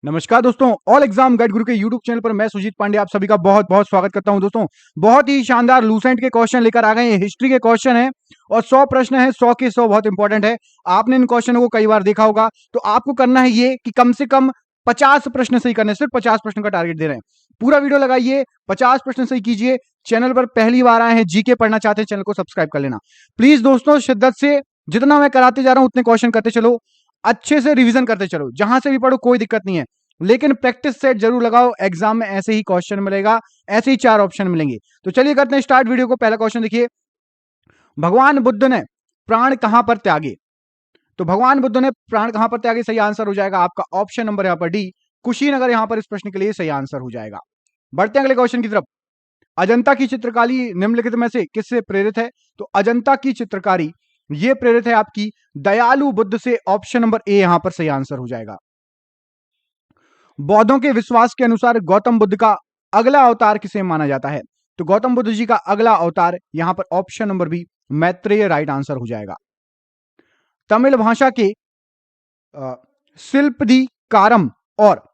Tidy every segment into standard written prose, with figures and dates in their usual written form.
नमस्कार दोस्तों, all exam guide गुरु के यूट्यूब चैनल पर मैं सुजीत पांडे आप सभी का बहुत बहुत स्वागत करता हूं। दोस्तों, बहुत ही शानदार लूसेंट के क्वेश्चन लेकर आ गए हैं। हिस्ट्री के क्वेश्चन है और 100 प्रश्न है, 100 के 100 बहुत इंपॉर्टेंट है। आपने इन क्वेश्चनों को कई बार देखा होगा, तो आपको करना है ये कि कम से कम 50 प्रश्न सही करने, सिर्फ 50 प्रश्न का टारगेट दे रहे हैं। पूरा वीडियो लगाइए, 50 प्रश्न सही कीजिए। चैनल पर पहली बार आए हैं, जीके पढ़ना चाहते हैं, चैनल को सब्सक्राइब कर लेना प्लीज। दोस्तों, शिद्दत से जितना मैं कराते जा रहा हूं उतने क्वेश्चन करते चलो, अच्छे से रिवीजन करते चलो। जहां से भी पढ़ो कोई दिक्कत नहीं है, लेकिन प्रैक्टिस सेट जरूर लगाओ। एग्जाम में ऐसे ही क्वेश्चन मिलेगा, ऐसे ही 4 ऑप्शन मिलेंगे। तो चलिए करते हैं स्टार्ट वीडियो को। पहला क्वेश्चन देखिए, भगवान बुद्ध ने प्राण कहां पर त्यागे? तो भगवान बुद्ध ने प्राण कहां पर त्यागे, सही आंसर हो जाएगा आपका ऑप्शन नंबर यहां पर डी, कुशीनगर। यहां पर इस प्रश्न के लिए सही आंसर हो जाएगा। बढ़ते हैं अगले क्वेश्चन की तरफ। अजंता की चित्रकारी निम्नलिखित में से किससे प्रेरित है? तो अजंता की चित्रकारी यह प्रेरित है आपकी दयालु बुद्ध से। ऑप्शन नंबर ए यहां पर सही आंसर हो जाएगा। बौद्धों के विश्वास के अनुसार गौतम बुद्ध का अगला अवतार किसे माना जाता है? तो गौतम बुद्ध जी का अगला अवतार यहां पर option number B Maitreya right answer हो जाएगा। तमिल भाषा के शिल्पदीकारम और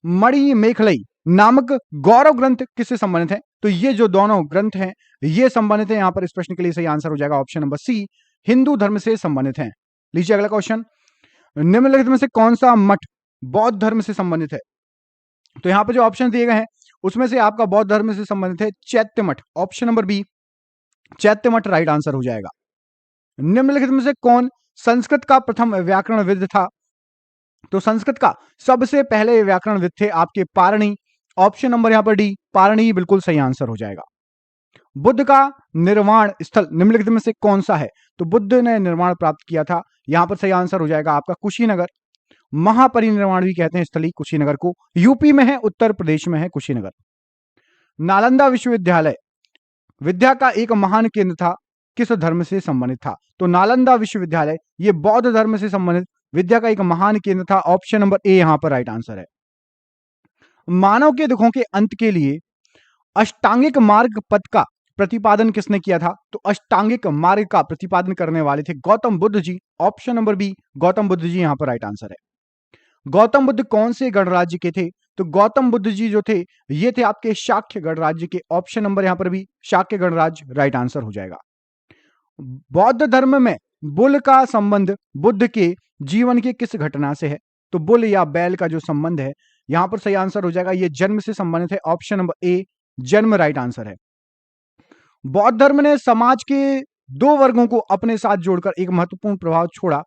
मणि मेखलई नामक गौरव ग्रंथ किससे संबंधित है? तो ये जो दोनों ग्रंथ हैं ये संबंधित है। यहां पर इस प्रश्न के लिए सही आंसर हो जाएगा ऑप्शन नंबर सी, हिंदू धर्म से संबंधित है। लीजिए अगला क्वेश्चन, निम्नलिखित में से कौन सा मठ बौद्ध धर्म से संबंधित है? तो यहां पर जो ऑप्शन दिए गए हैं उसमें से आपका बौद्ध धर्म से संबंधित है चैत्य मठ। ऑप्शन नंबर बी चैत्य मठ राइट आंसर हो जाएगा। निम्नलिखित में से कौन संस्कृत का प्रथम व्याकरणविद था? तो संस्कृत का सबसे पहले व्याकरणविद थे आपके पारणी। ऑप्शन नंबर यहां पर डी पारणी बिल्कुल सही आंसर हो जाएगा। बुद्ध का निर्वाण स्थल निम्नलिखित में से कौन सा है? तो बुद्ध ने निर्वाण प्राप्त किया था, यहां पर सही आंसर हो जाएगा आपका कुशीनगर। महापरिनिर्वाण भी कहते हैं स्थली कुशीनगर को, यूपी में है, उत्तर प्रदेश में है कुशीनगर। नालंदा विश्वविद्यालय विद्या का एक महान केंद्र था, किस धर्म से संबंधित था? तो नालंदा विश्वविद्यालय ये बौद्ध धर्म से संबंधित विद्या का एक महान केंद्र था। ऑप्शन नंबर ए यहां पर राइट आंसर है। मानव के दुखों के अंत के लिए अष्टांगिक मार्ग पथ का प्रतिपादन किसने किया था? तो अष्टांगिक मार्ग का प्रतिपादन करने वाले थे Gautam Buddha ji. Option number B Gautam Buddha ji यहां पर राइट आंसर है। गौतम बुद्ध कौन से गणराज्य के थे? तो गौतम बुद्ध जी जो थे ये थे आपके शाक्य गणराज्य के। ऑप्शन नंबर यहां पर भी शाक्य गणराज्य राइट आंसर हो जाएगा। बौद्ध धर्म में बुल का संबंध बुद्ध के जीवन की किस घटना से है? तो बुल या बैल का जो संबंध है यहां पर सही आंसर हो जाएगा, ये जन्म से संबंधित है। ऑप्शन नंबर ए जन्म राइट आंसर है। बौद्ध धर्म ने समाज के 2 वर्गों को अपने साथ जोड़कर एक महत्वपूर्ण प्रभाव छोड़ा,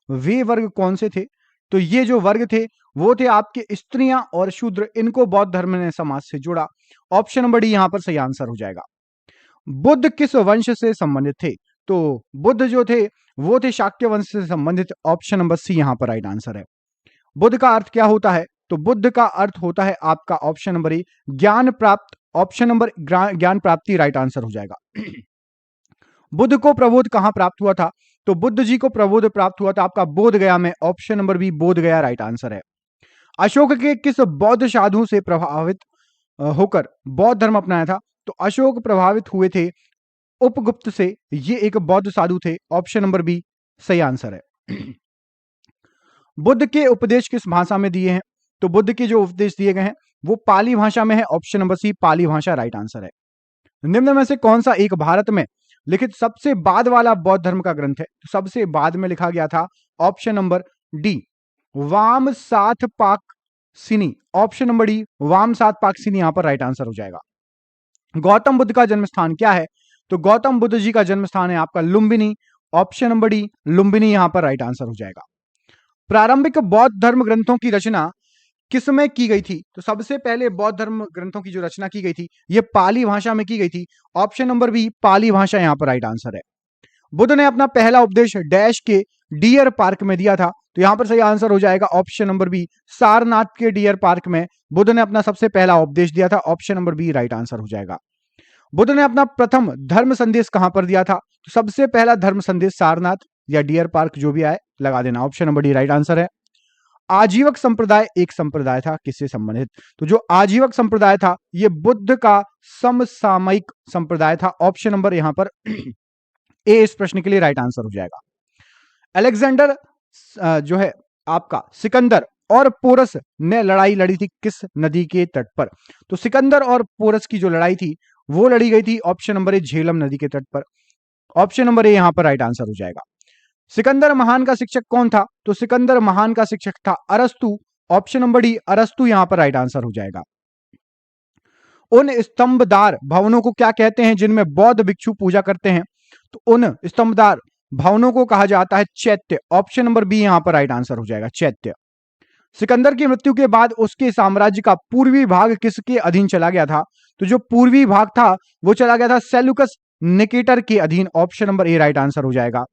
वे वर्ग कौन से थे? तो ये जो वर्ग थे वो थे आपके स्त्रियां और शूद्र, इनको बौद्ध धर्म ने समाज से जोड़ा। ऑप्शन नंबर डी यहां पर सही आंसर हो जाएगा। बुद्ध किस वंश से संबंधित थे? तो बुद्ध जो थे वो थे शाक्य वंश से संबंधित। ऑप्शन नंबर सी यहां पर राइट आंसर है। बुद्ध का अर्थ क्या होता है? तो बुद्ध का अर्थ होता है आपका ऑप्शन नंबर ए ज्ञान प्राप्त। ऑप्शन नंबर ज्ञान प्राप्ति राइट आंसर हो जाएगा। बुद्ध को प्रबोध कहां प्राप्त हुआ था? तो बुद्ध जी को प्रबोध प्राप्त हुआ था आपका बोध गया में। ऑप्शन नंबर बी बोध गया राइट आंसर है। अशोक के किस बौद्ध साधु से प्रभावित होकर बौद्ध धर्म अपनाया था? तो अशोक प्रभावित हुए थे उपगुप्त से, ये एक बौद्ध साधु थे। ऑप्शन नंबर बी सही आंसर है। बुद्ध के उपदेश किस भाषा में दिए हैं? तो बुद्ध के जो उपदेश दिए गए हैं वो पाली भाषा में है। ऑप्शन नंबर सी पाली भाषा राइट आंसर है। निम्न में से कौन सा एक भारत में लिखित सबसे बाद वाला बौद्ध धर्म का ग्रंथ है? तो सबसे बाद में लिखा गया था ऑप्शन नंबर डी वाम साथ पाक सिनी। ऑप्शन नंबर डी वाम साथ पाक सिनी यहां पर राइट आंसर हो जाएगा। गौतम बुद्ध का जन्म स्थान क्या है? तो गौतम बुद्ध जी का जन्म स्थान है आपका Lumbini. Option number D Lumbini यहां पर राइट आंसर हो जाएगा। प्रारंभिक बौद्ध धर्म ग्रंथों की रचना किसमें की गई थी? तो सबसे पहले बौद्ध धर्म ग्रंथों की जो रचना की गई थी ये पाली भाषा में की गई थी। ऑप्शन नंबर बी पाली भाषा यहां पर राइट आंसर है। बुद्ध ने अपना पहला उपदेश डैश के डियर पार्क में दिया था, तो यहां पर सही आंसर हो जाएगा ऑप्शन नंबर बी सारनाथ के डियर पार्क में बुद्ध ने अपना सबसे पहला उपदेश दिया था। Option number B right answer हो जाएगा। बुद्ध ने अपना प्रथम धर्म संदेश कहां पर दिया था? तो सबसे पहला धर्म संदेश सारनाथ या डियर पार्क जो भी आए लगा देना। Option number D right answer है। आजीवक संप्रदाय एक संप्रदाय था, किससे संबंधित? तो जो आजीवक संप्रदाय था यह बुद्ध का समसामयिक संप्रदाय था। ऑप्शन नंबर यहां पर ए इस प्रश्न के लिए राइट आंसर हो जाएगा। अलेक्जेंडर जो है आपका सिकंदर और पोरस ने लड़ाई लड़ी थी किस नदी के तट पर? तो सिकंदर और पोरस की जो लड़ाई थी वो लड़ी गई थी ऑप्शन नंबर ए झेलम नदी के तट पर। ऑप्शन नंबर ए यहां पर राइट आंसर हो जाएगा। सिकंदर महान का शिक्षक कौन था? तो सिकंदर महान का शिक्षक था अरस्तु। ऑप्शन नंबर डी अरस्तु यहां पर राइट आंसर हो जाएगा। उन स्तंभदार भवनों को क्या कहते हैं जिनमें बौद्ध भिक्षु पूजा करते हैं? तो उन स्तंभदार भवनों को कहा जाता है चैत्य। ऑप्शन नंबर बी यहां पर राइट आंसर हो जाएगा, चैत्य। सिकंदर की मृत्यु के बाद उसके साम्राज्य का पूर्वी भाग किसके अधीन चला गया था? तो जो पूर्वी भाग था वो चला गया था सेल्यूकस निकेटर के अधीन। Option number A right answer हो जाएगा।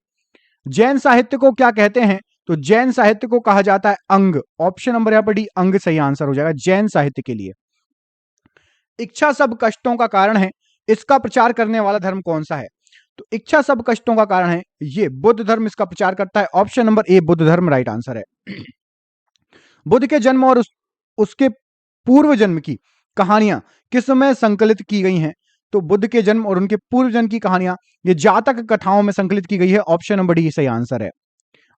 जैन साहित्य को क्या कहते हैं? तो जैन साहित्य को कहा जाता है अंग। ऑप्शन नंबर यहां पर डी अंग सही आंसर हो जाएगा जैन साहित्य के लिए। इच्छा सब कष्टों का कारण है, इसका प्रचार करने वाला धर्म कौन सा है? तो इच्छा सब कष्टों का कारण है, ये बुद्ध धर्म इसका प्रचार करता है। ऑप्शन नंबर ए बुद्ध धर्म राइट आंसर है। बुद्ध के जन्म और उसके पूर्व जन्म की कहानियां किसमें संकलित की गई हैं? तो बुद्ध के जन्म और उनके पूर्व जन्म की कहानियां ये जातक कथाओं में संकलित की गई है। ऑप्शन नंबर डी सही आंसर है।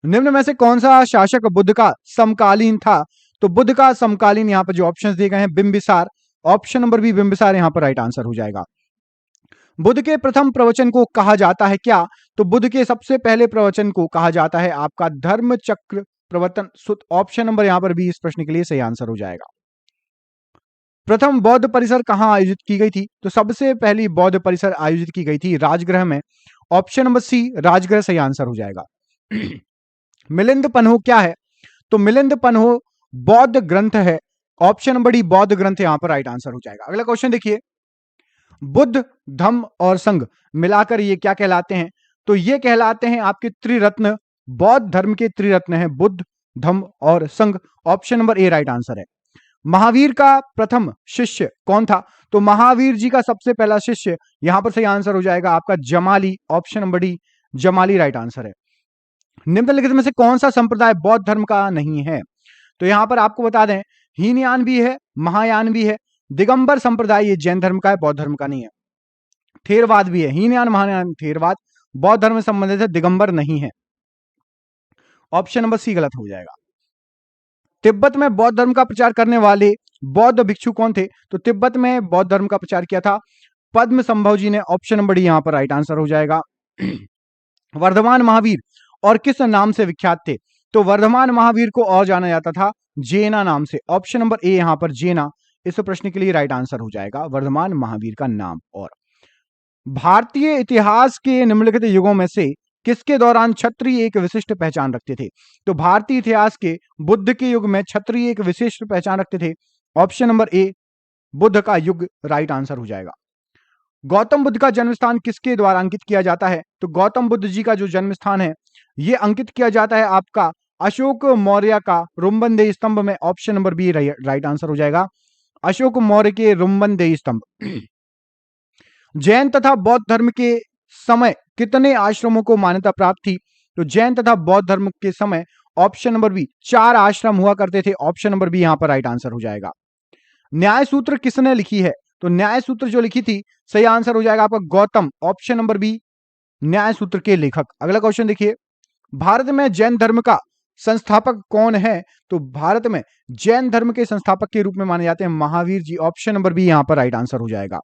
निम्न में से कौन सा शासक बुद्ध का समकालीन था? तो बुद्ध का समकालीन यहां पर जो ऑप्शंस दिए गए हैं Bimbisara. Option number B Bimbisara यहां पर राइट आंसर हो जाएगा। बुद्ध के प्रथम प्रवचन को कहा जाता है क्या? तो बुद्ध के सबसे पहले प्रवचन को कहा जाता है आपका धर्म चक्र प्रवर्तन सुत। ऑप्शन नंबर यहां पर भी इस प्रश्न के लिए सही आंसर हो जाएगा। प्रथम बौद्ध परिसर कहां आयोजित की गई थी? तो सबसे पहली बौद्ध परिसर आयोजित की गई थी राजगृह में। ऑप्शन नंबर सी राजगृह सही आंसर हो जाएगा। मिलिंद पन्हो क्या है? तो मिलिंद पन्हो बौद्ध ग्रंथ है। ऑप्शन नंबर डी बौद्ध ग्रंथ यहां पर राइट आंसर हो जाएगा। अगला क्वेश्चन देखिए, बुद्ध धम्म और संघ मिलाकर ये क्या कहलाते हैं? तो ये कहलाते हैं आपके त्रिरत्न। बौद्ध धर्म के त्रिरत्न हैं बुद्ध, धम्म और संघ। Option number A right answer है। महावीर का प्रथम शिष्य कौन था? तो महावीर जी का सबसे पहला शिष्य यहां पर सही आंसर हो जाएगा आपका Jamali. Option number D Jamali right answer है। निम्नलिखित में से कौन सा संप्रदाय बौद्ध धर्म का नहीं है? तो यहां पर आपको बता दें हीनयान भी है, महायान भी है, दिगंबर संप्रदाय ये जैन धर्म का है, बौद्ध धर्म का नहीं है। थेरवाद भी है, हीनयान महायान थेरवाद बौद्ध धर्म से संबंधित है, दिगंबर नहीं है। ऑप्शन नंबर सी गलत हो जाएगा। तिब्बत में बौद्ध धर्म का प्रचार करने वाले बौद्ध भिक्षु कौन थे? तो तिब्बत में बौद्ध धर्म का प्रचार किया था पद्म संभव जी ने। ऑप्शन नंबर डी यहां पर राइट आंसर हो जाएगा। वर्धमान महावीर और किस नाम से विख्यात थे? तो वर्धमान महावीर को और जाना जाता था जेना नाम से। ऑप्शन नंबर ए यहां पर जेना इस प्रश्न के लिए राइट आंसर हो जाएगा, वर्धमान महावीर का नाम। और भारतीय इतिहास के निम्नलिखित युगों में से किसके दौरान क्षत्रिय एक विशिष्ट पहचान रखते थे? तो भारतीय इतिहास के बुद्ध के युग में क्षत्रिय एक विशिष्ट पहचान रखते थे। ऑप्शन नंबर ए बुद्ध का युग राइट आंसर हो जाएगा। गौतम बुद्ध का जन्म स्थान किसके द्वारा अंकित किया जाता है? तो गौतम बुद्ध जी का जो जन्म स्थान है यह अंकित किया जाता है आपका अशोक मौर्य का रुम्बनदेही स्तंभ में। Option number B right answer हो जाएगा, अशोक मौर्य के रुम्बनदेही स्तंभ। जैन तथा बौद्ध धर्म के समय कितने आश्रमों को मान्यता प्राप्त थी? तो जैन तथा बौद्ध धर्म के समय ऑप्शन नंबर बी 4 आश्रम हुआ करते थे। ऑप्शन नंबर बी यहां पर राइट आंसर हो जाएगा। न्याय सूत्र किसने लिखी है? तो न्याय सूत्र जो लिखी थी सही आंसर हो जाएगा आपका गौतम। ऑप्शन नंबर बी न्याय सूत्र के लेखक। अगला क्वेश्चन देखिए, भारत में जैन धर्म का संस्थापक कौन है? तो भारत में जैन धर्म के संस्थापक के रूप में माने जाते हैं Mahavir ji. Option number B यहां पर राइट आंसर हो जाएगा।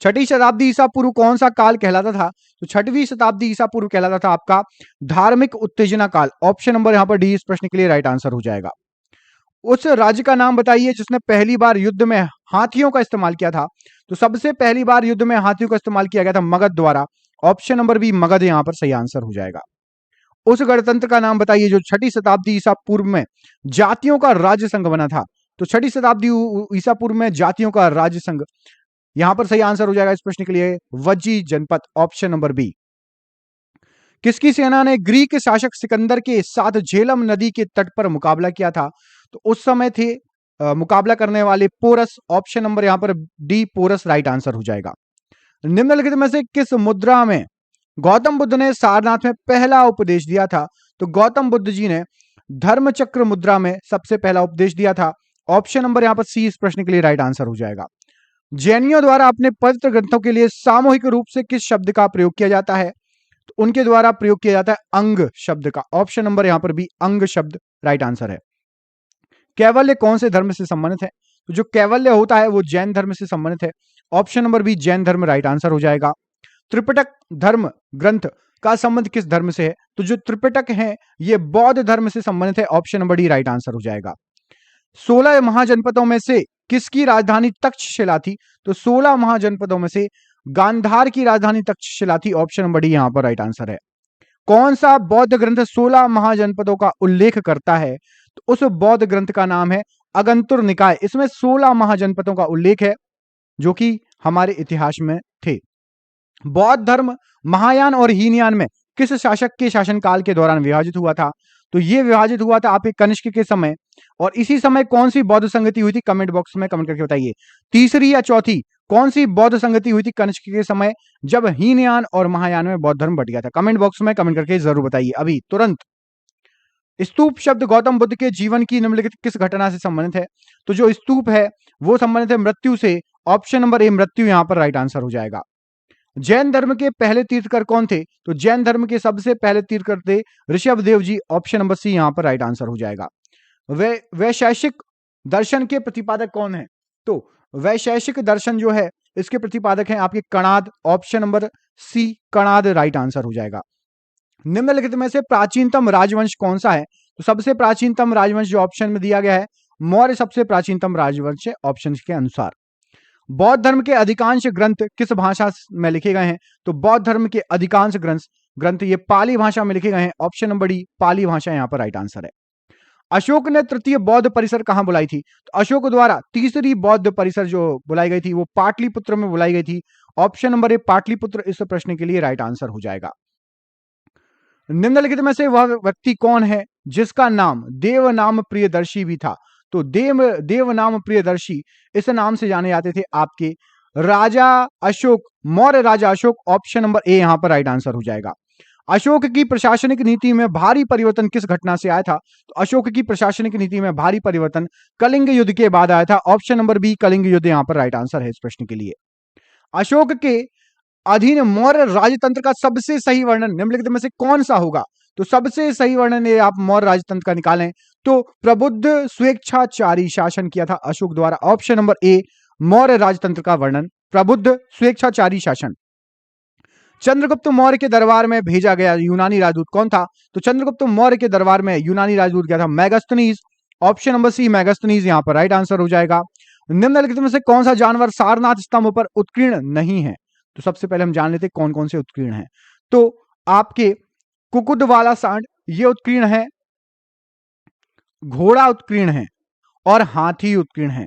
छठी शताब्दी ईसा पूर्व कौन सा काल कहलाता था? तो छठवीं शताब्दी ईसा पूर्व कहलाता था आपका धार्मिक उत्तेजना काल। ऑप्शन नंबर यहां पर डी इस प्रश्न के लिए राइट आंसर हो जाएगा। उस राज्य का नाम बताइए जिसने पहली बार युद्ध में हाथियों का इस्तेमाल किया था। तो सबसे पहली बार युद्ध में हाथियों का इस्तेमाल किया गया था मगध द्वारा। ऑप्शन नंबर बी मगध यहां पर सही आंसर हो जाएगा। उस गणतंत्र का नाम बताइए जो छठी शताब्दी ईसा पूर्व में जातियों का राज्य संघ बना था। तो छठी शताब्दी ईसा पूर्व में जातियों का राज्य संघ, यहां पर सही आंसर हो जाएगा इस प्रश्न के लिए वज्जी जनपद। Option number B. किसकी सेना ने ग्रीक शासक सिकंदर के साथ झेलम नदी के तट पर मुकाबला किया था? तो उस समय थे मुकाबला करने वाले पोरस। ऑप्शन नंबर यहां पर डी पोरस राइट आंसर हो जाएगा। निम्नलिखित में से किस मुद्रा में गौतम बुद्ध ने सारनाथ में पहला उपदेश दिया था? तो गौतम बुद्ध जी ने धर्मचक्र मुद्रा में सबसे पहला उपदेश दिया था। ऑप्शन नंबर यहां पर सी इस प्रश्न के लिए राइट आंसर हो जाएगा। जैनियों द्वारा अपने पवित्र ग्रंथों के लिए सामूहिक रूप से किस शब्द का प्रयोग किया जाता है? तो उनके द्वारा प्रयोग किया जाता है अंग शब्द का। ऑप्शन नंबर यहां पर भी अंग शब्द राइट आंसर है। कैवल्य कौन से धर्म से संबंधित है? तो जो कैवल्य होता है वो जैन धर्म से संबंधित है। ऑप्शन नंबर बी जैन धर्म राइट आंसर हो जाएगा। त्रिपिटक धर्म ग्रंथ का संबंध किस धर्म से है? तो जो त्रिपिटक है ये बौद्ध धर्म से संबंधित है। Option number D right answer हो जाएगा। 16 महाजनपदों में से किसकी राजधानी तक्षशिला थी? तो 16 महाजनपदों में से गांधार की राजधानी तक्षशिला थी। ऑप्शन नंबर डी यहां पर राइट आंसर है। कौन सा बौद्ध ग्रंथ 16 महाजनपदों का उल्लेख करता है? तो उस बौद्ध ग्रंथ का नाम है अगंतुर निकाय। इसमें 16 महाजनपदों का उल्लेख है जो कि हमारे इतिहास में थे। बौद्ध धर्म महायान और हीनयान में किस शासक के शासनकाल के दौरान विभाजित हुआ था? तो यह विभाजित हुआ था आपके कनिष्क के समय। और इसी समय कौन सी बौद्ध संगति हुई थी? कमेंट बॉक्स में कमेंट करके बताइए। तीसरी या चौथी कौन सी बौद्ध संगति हुई थी कनिष्क के समय जब हीनयान और महायान में बौद्ध धर्म बट गया था? कमेंट बॉक्स में कमेंट करके जरूर बताइए अभी तुरंत। स्तूप शब्द गौतम बुद्ध के जीवन की निम्नलिखित किस घटना से संबंधित है? तो जो स्तूप है वो संबंधित है मृत्यु से। ऑप्शन नंबर ए मृत्यु यहां पर राइट आंसर हो जाएगा। जैन धर्म के पहले तीर्थकर कौन थे? तो जैन धर्म के सबसे पहले तीर्थकर थे Rishabh Dev ji. Option number C यहां पर राइट आंसर हो जाएगा। वैशेषिक दर्शन के प्रतिपादक कौन है? तो वैशेषिक दर्शन जो है इसके प्रतिपादक हैं आपके Kanada. Option number C Kanada right answer हो जाएगा। निम्नलिखित में से प्राचीनतम राजवंश कौन सा है? तो सबसे प्राचीनतम राजवंश जो ऑप्शन में दिया गया है मौर्य सबसे प्राचीनतम राजवंश है ऑप्शन के अनुसार। बौद्ध धर्म के अधिकांश ग्रंथ किस भाषा में लिखे गए हैं? तो बौद्ध धर्म के अधिकांश ग्रंथ ये पाली भाषा में लिखे गए हैं। ऑप्शन नंबर डी पाली भाषा यहां पर राइट आंसर है। अशोक ने तृतीय बौद्ध परिसर कहां बुलाई थी? तो अशोक द्वारा तीसरी बौद्ध परिसर जो बुलाई गई थी वो पाटलिपुत्र में बुलाई गई थी। ऑप्शन नंबर ए पाटलिपुत्र इस प्रश्न के लिए राइट आंसर हो जाएगा। निम्नलिखित में से वह व्यक्ति कौन है जिसका नाम देवनाम प्रियदर्शी भी था? तो देवनाम प्रियदर्शी इस नाम से जाने जाते थे आपके राजा अशोक, मौर्य राजा अशोक। ऑप्शन नंबर ए यहां पर राइट आंसर हो जाएगा। अशोक की प्रशासनिक नीति में भारी परिवर्तन किस घटना से आया था? तो अशोक की प्रशासनिक नीति में भारी परिवर्तन कलिंग युद्ध के बाद आया था। ऑप्शन नंबर बी कलिंग युद्ध यहां पर राइट आंसर है इस प्रश्न के लिए। अशोक के अधीन मौर्य राजतंत्र का सबसे सही वर्णन निम्नलिखित में से कौन सा होगा? तो सबसे सही वर्णन ये आप मौर्य राजतंत्र का निकालें तो प्रबुद्ध स्वेच्छाचारी शासन किया था अशोक द्वारा। ऑप्शन नंबर ए मौर्य राजतंत्र का वर्णन प्रबुद्ध स्वेच्छाचारी शासन। चंद्रगुप्त मौर्य के दरबार में भेजा गया यूनानी राजदूत कौन था? तो चंद्रगुप्त मौर्य के दरबार में यूनानी राजदूत गया था Megasthenes. Option number C Megasthenes यहां पर राइट आंसर हो जाएगा। निम्नलिखित में से कौन सा जानवर सारनाथ स्तंभ पर उत्कीर्ण नहीं है? तो सबसे पहले हम जान लेते कौन कौन से उत्कीर्ण हैं। तो आपके कुकुद वाला सांड ये उत्कीर्ण है, घोड़ा उत्कीर्ण है और हाथी उत्कीर्ण है।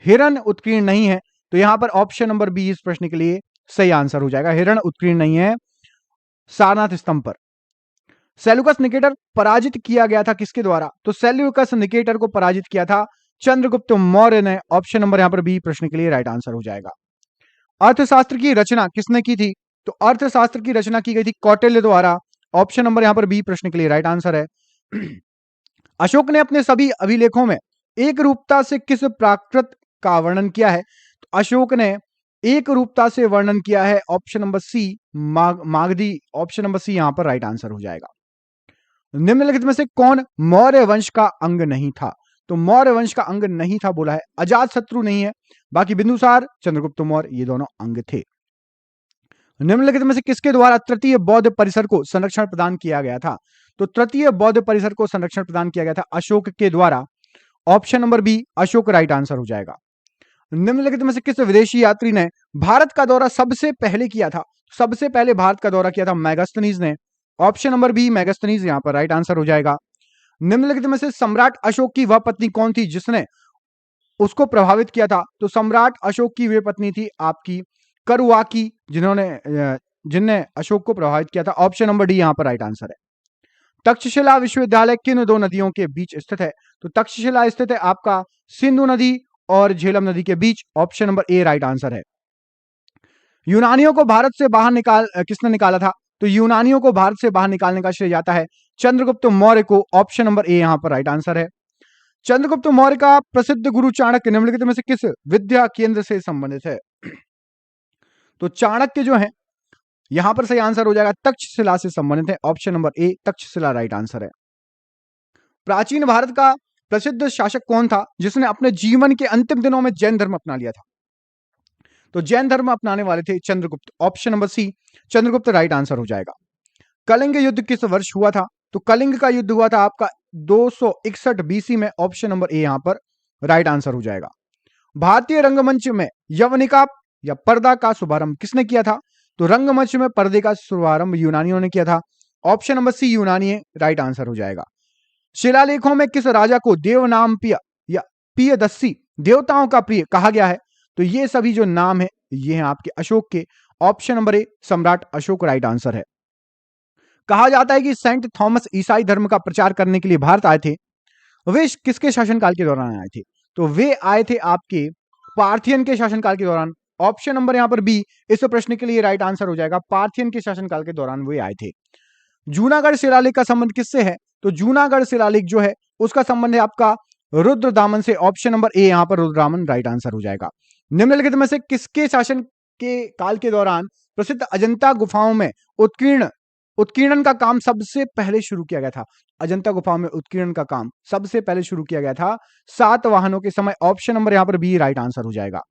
हिरण उत्कीर्ण नहीं है। तो यहां पर ऑप्शन नंबर बी इस प्रश्न के लिए सही आंसर हो जाएगा। हिरण उत्कीर्ण नहीं है सारनाथ स्तंभ पर। सेल्यूकस निकेटर पराजित किया गया था किसके द्वारा? तो सेल्यूकस निकेटर को पराजित किया था चंद्रगुप्त मौर्य ने। ऑप्शन नंबर यहां पर बी प्रश्न के लिए राइट आंसर हो जाएगा। अर्थशास्त्र की रचना किसने की थी? तो अर्थशास्त्र की रचना की गई थी कौटिल्य द्वारा। ऑप्शन नंबर यहां पर बी प्रश्न के लिए राइट आंसर है। अशोक ने अपने सभी अभिलेखों में एक रूपता से किस प्राकृत का वर्णन किया है? तो अशोक ने एक रूपता से वर्णन किया है option number C Magadhi. Option number C यहां पर राइट आंसर हो जाएगा। निम्नलिखित में से कौन मौर्य वंश का अंग नहीं था? तो मौर्य वंश का अंग नहीं था बोला है, अजात शत्रु नहीं है, बाकी बिंदुसार चंद्रगुप्त मौर्य ये दोनों अंग थे। निम्नलिखित में से किसके द्वारा तृतीय बौद्ध परिसर को संरक्षण प्रदान किया गया था? तो तृतीय बौद्ध परिसर को संरक्षण प्रदान किया गया था अशोक के द्वारा। Option number B Ashoka right answer हो जाएगा। निम्नलिखित में से किस विदेशी यात्री ने भारत का दौरा सबसे पहले किया था? सबसे पहले भारत का दौरा किया था मेगास्थनीज ने। ऑप्शन नंबर बी मेगास्थनीज यहां पर राइट आंसर हो जाएगा। निम्नलिखित में से सम्राट अशोक की वह पत्नी कौन थी जिसने उसको प्रभावित किया था? तो सम्राट अशोक की वे पत्नी थी आपकी करुआकी, जिनने अशोक को प्रभावित किया था। ऑप्शन नंबर डी यहां पर राइट आंसर है। तक्षशिला विश्वविद्यालय किन दो नदियों के बीच स्थित है? तो तक्षशिला स्थित है आपका सिंधु नदी और झेलम नदी के बीच। Option number A right answer है। यूनानियों को भारत से बाहर किसने निकाला था? तो यूनानियों को भारत से बाहर निकालने का श्रेय जाता है चंद्रगुप्त मौर्य को। ऑप्शन नंबर ए यहां पर राइट आंसर है। चंद्रगुप्त मौर्य का प्रसिद्ध गुरु चाणक्य निम्नलिखित में से किस विद्या केंद्र से संबंधित है? तो चाणक्य जो है यहां पर सही आंसर हो जाएगा तक्षशिला से संबंधित है। ऑप्शन नंबर ए तक्षशिला राइट आंसर है। प्राचीन भारत का प्रसिद्ध शासक कौन था जिसने अपने जीवन के अंतिम दिनों में जैन धर्म अपना लिया था? तो जैन धर्म अपनाने वाले थे Chandragupta. Option number C Chandragupta right answer हो जाएगा। कलिंग युद्ध किस वर्ष हुआ था? तो कलिंग का युद्ध हुआ था आपका 261 बीसी में। ऑप्शन नंबर ए यहां पर राइट आंसर हो जाएगा। भारतीय रंगमंच में यवनिका या पर्दा का शुभारंभ किसने किया था? तो रंगमंच में पर्दे का शुभारंभ यूनानियों ने किया था। ऑप्शन नंबर सी यूनानी है, राइट आंसर हो जाएगा। शिलालेखों में किस राजा को देव नाम प्रिय या प्रियदर्शी देवताओं का प्रिय कहा गया है? तो ये सभी जो नाम है ये हैं आपके अशोक के। ऑप्शन नंबर ए सम्राट अशोक राइट आंसर है। कहा जाता है कि सेंट थॉमस ईसाई धर्म का प्रचार करने के लिए भारत आए थे। वे किसके शासनकाल के दौरान आए थे? तो वे आए थे आपके पार्थियन के शासनकाल के दौरान। ऑप्शन नंबर यहां पर बी इस प्रश्न के लिए राइट आंसर हो जाएगा। पार्थियन के शासनकाल के दौरान वे आए थे। जूनागढ़ शिलालेख का संबंध किससे है? तो जूनागढ़ शिलालेख जो है उसका संबंध है आपका रुद्रदामन से। ऑप्शन नंबर ए यहां पर रुद्रदामन राइट आंसर हो जाएगा। निम्नलिखित में से किसके शासन के काल के दौरान प्रसिद्ध अजंता गुफाओं में उत्कीर्णन का काम सबसे पहले शुरू किया गया था? अजंता गुफाओं में उत्कीर्णन का काम सबसे पहले शुरू किया गया था सातवाहनों के समय। ऑप्शन नंबर यहां पर बी राइट आंसर हो जाएगा।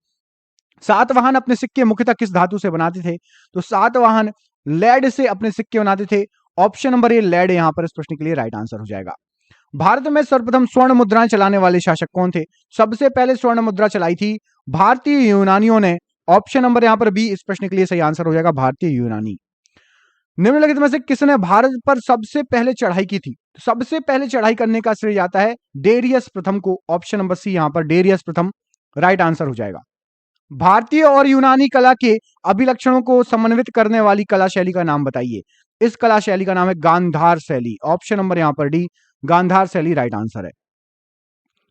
सातवाहन अपने सिक्के मुख्यतः किस धातु से बनाते थे? तो सातवाहन लेड से अपने सिक्के बनाते थे। ऑप्शन नंबर ए लेड यहां पर इस प्रश्न के लिए राइट आंसर हो जाएगा। भारत में सर्वप्रथम स्वर्ण मुद्राएं चलाने वाले शासक कौन थे? सबसे पहले स्वर्ण मुद्रा चलाई थी भारतीय यूनानियों ने। ऑप्शन नंबर यहां पर बी इस प्रश्न के लिए सही आंसर हो जाएगा, भारतीय यूनानी। निम्नलिखित में से किसने भारत पर सबसे पहले चढ़ाई की थी? सबसे पहले चढ़ाई करने का श्रेय जाता है डेरियस प्रथम को। ऑप्शन नंबर सी यहां पर डेरियस प्रथम राइट आंसर हो जाएगा। भारतीय और यूनानी कला के अभिलक्षणों को समन्वित करने वाली कला शैली का नाम बताइए। इस कला शैली का नाम है गांधार शैली। ऑप्शन नंबर यहां पर डी गांधार शैली राइट आंसर है।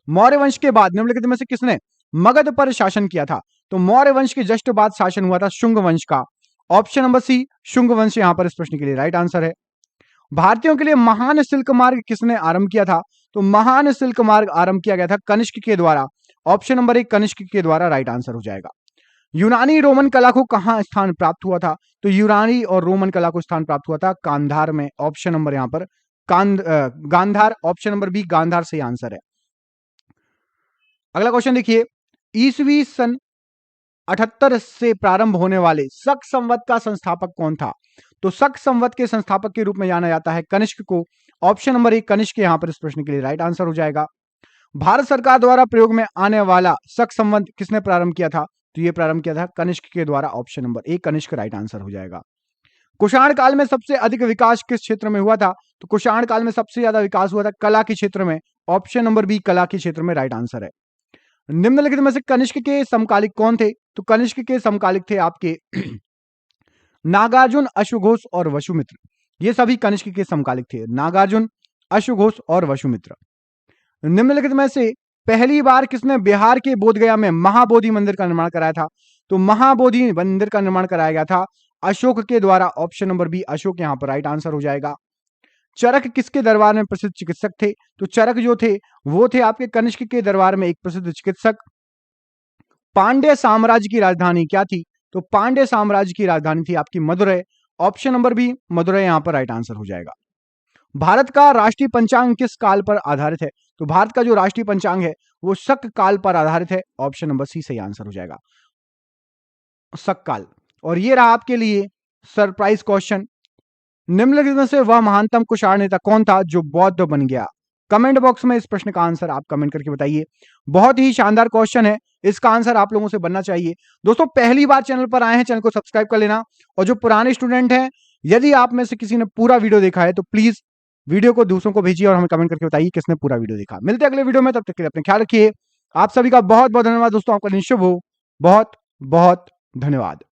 मौर्य वंश के बाद निम्नलिखित में से किसने मगध पर शासन किया था? तो मौर्य वंश के जस्ट बाद शासन हुआ था शुंग वंश का। ऑप्शन नंबर सी शुंग वंश यहां पर इस प्रश्न के लिए राइट आंसर है। भारतीयों के लिए महान सिल्क मार्ग किसने आरंभ किया था? तो महान सिल्क मार्ग आरंभ किया गया था कनिष्क के द्वारा। ऑप्शन नंबर एक कनिष्क के द्वारा राइट आंसर हो जाएगा। यूनानी रोमन कला को कहां स्थान प्राप्त हुआ था? तो यूनानी और रोमन कला को स्थान प्राप्त हुआ था कांधार में। ऑप्शन नंबर यहां पर Gandhara. Option number B Gandhara सही आंसर है। अगला क्वेश्चन देखिए, ईसवी सन 78 से प्रारंभ होने वाले शक संवत का संस्थापक कौन था? तो शक संवत के संस्थापक के रूप में जाना जाता है कनिष्क को। ऑप्शन नंबर एक कनिष्क यहां पर इस प्रश्न के लिए राइट आंसर हो जाएगा। भारत सरकार द्वारा प्रयोग में आने वाला शक संवत किसने प्रारंभ किया था? तो यह प्रारंभ किया था कनिष्क के द्वारा। ऑप्शन नंबर एक कनिष्क राइट आंसर हो जाएगा। कुषाण काल में सबसे अधिक विकास किस क्षेत्र में हुआ था? तो कुषाण काल में सबसे ज्यादा विकास हुआ था कला के क्षेत्र में। ऑप्शन नंबर बी कला के क्षेत्र में राइट आंसर है। निम्नलिखित में से कनिष्क के समकालिक कौन थे? तो कनिष्क के समकालिक थे आपके नागार्जुन, अश्वघोष और वसुमित्र। ये सभी कनिष्क के समकालिक थे, नागार्जुन, अश्वघोष और वसुमित्र। निम्नलिखित में से पहली बार किसने बिहार के बोधगया में महाबोधि मंदिर का निर्माण कराया था? तो महाबोधि मंदिर का निर्माण कराया गया था अशोक के द्वारा। ऑप्शन नंबर बी अशोक यहां पर राइट आंसर हो जाएगा। चरक किसके दरबार में प्रसिद्ध चिकित्सक थे? तो चरक जो थे वो थे आपके कनिष्क के दरबार में एक प्रसिद्ध चिकित्सक। पांड्य साम्राज्य की राजधानी क्या थी? तो पांड्य साम्राज्य की राजधानी थी आपकी Madurai. Option number B Madurai यहां पर राइट आंसर हो जाएगा। भारत का राष्ट्रीय पंचांग किस काल पर आधारित है? तो भारत का जो राष्ट्रीय पंचांग है वो शक काल पर आधारित है। ऑप्शन नंबर सी सही आंसर हो जाएगा, शक काल। और ये रहा आपके लिए सरप्राइज क्वेश्चन। निम्नलिखित में से वह महानतम कुषाण नेता कौन था जो बौद्ध बन गया? कमेंट बॉक्स में इस प्रश्न का आंसर आप कमेंट करके बताइए। बहुत ही शानदार क्वेश्चन है, इसका आंसर आप लोगों से बनना चाहिए। दोस्तों पहली बार चैनल पर आए हैं, चैनल को सब्सक्राइब कर लेना। और जो पुराने स्टूडेंट हैं, यदि आप में से किसी ने पूरा वीडियो देखा है तो प्लीज वीडियो को दूसरों को भेजिए और हमें कमेंट करके बताइए किसने पूरा वीडियो देखा। मिलते हैं अगले वीडियो में, तब तक के लिए अपने ख्याल रखिए। आप सभी का बहुत बहुत धन्यवाद दोस्तों, आपका दिन शुभ हो। बहुत बहुत धन्यवाद।